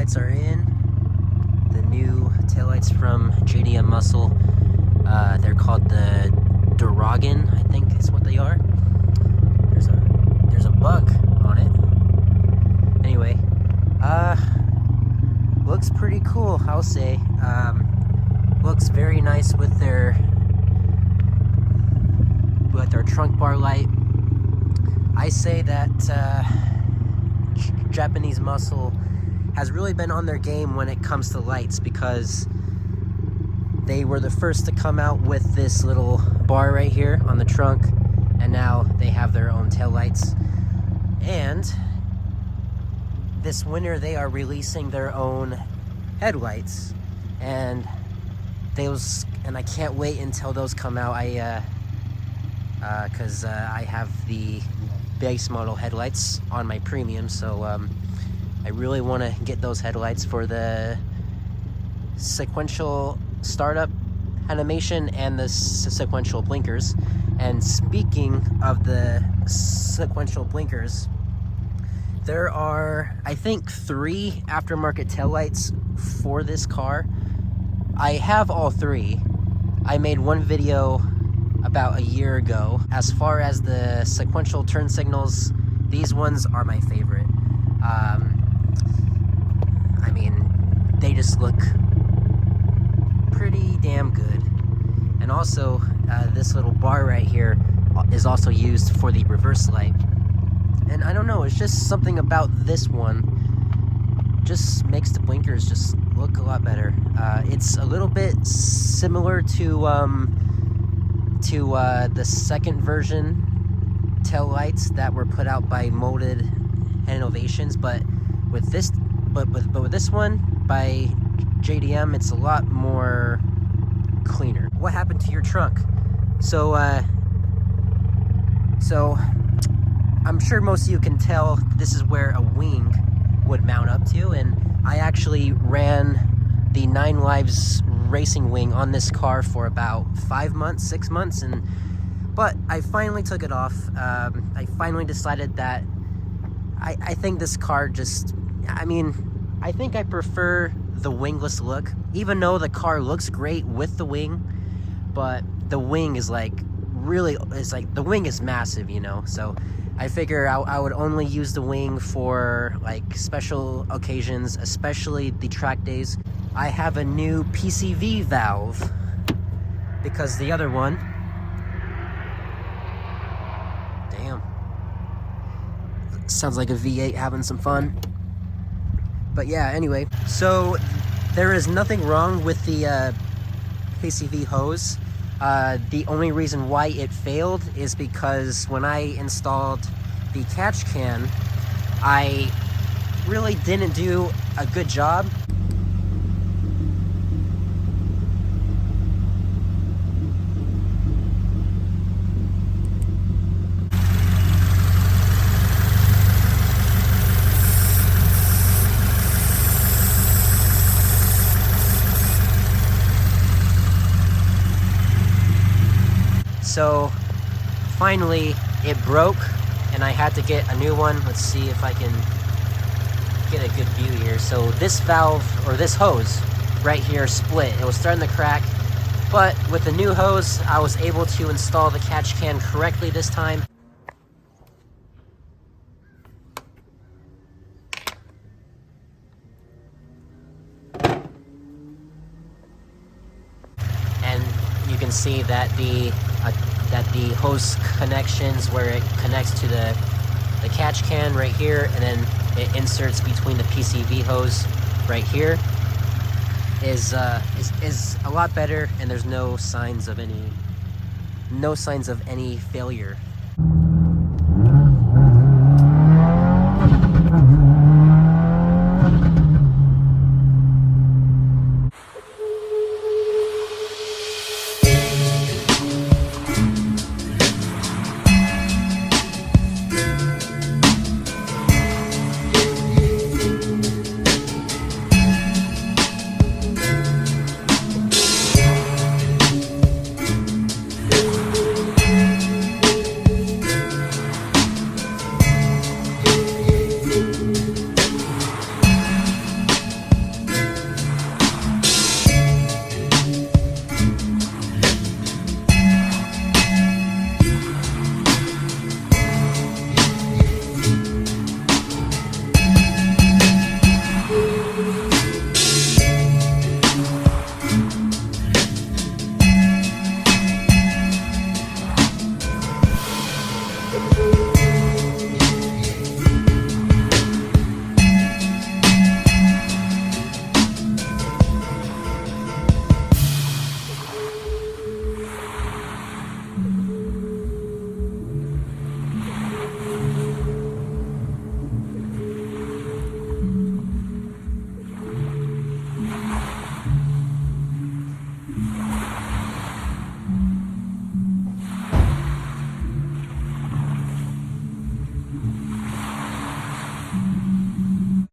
taillights are in. The new taillights from JDM Muscle. They're called the Dragon, I think is what they are. There's a bug on it. Anyway, looks pretty cool, I'll say. Looks very nice with their trunk bar light. I say that Japanese Muscle has really been on their game when it comes to lights, because they were the first to come out with this little bar right here on the trunk, and now they have their own taillights. And this winter they are releasing their own headlights, and I can't wait until those come out. Because I have the base model headlights on my premium, so I really want to get those headlights for the sequential startup animation and the sequential blinkers. And speaking of the sequential blinkers, there are, I think, 3 aftermarket taillights for this car. I have all 3. I made one video about a year ago. As far as the sequential turn signals, these ones are my favorite. I mean, they just look pretty damn good. And also, this little bar right here is also used for the reverse light. And I don't know, it's just something about this one just makes the blinkers just look a lot better. It's a little bit similar to the second version taillights that were put out by Molded Innovations, but with this one by JDM, it's a lot more cleaner. What happened to your trunk? So I'm sure most of you can tell this is where a wing would mount up to, and I actually ran the 9 Lives racing wing on this car for about 5 months, 6 months, but I finally took it off. I finally decided that I think this car just, I mean, I think I prefer the wingless look, even though the car looks great with the wing, but the wing is like really, it's like the wing is massive, you know, so I figure I would only use the wing for like special occasions, especially the track days. I have a new PCV valve because the other one, damn, sounds like a V8 having some fun. But yeah, anyway, so there is nothing wrong with the PCV hose. The only reason why it failed is because when I installed the catch can, I really didn't do a good job. So finally it broke and I had to get a new one. Let's see if I can get a good view here. So this valve, or this hose right here, split. It was starting to crack, but with the new hose I was able to install the catch can correctly this time. And you can see that the hose connections, where it connects to the catch can right here, and then it inserts between the PCV hose right here, is a lot better, and there's no signs of any failure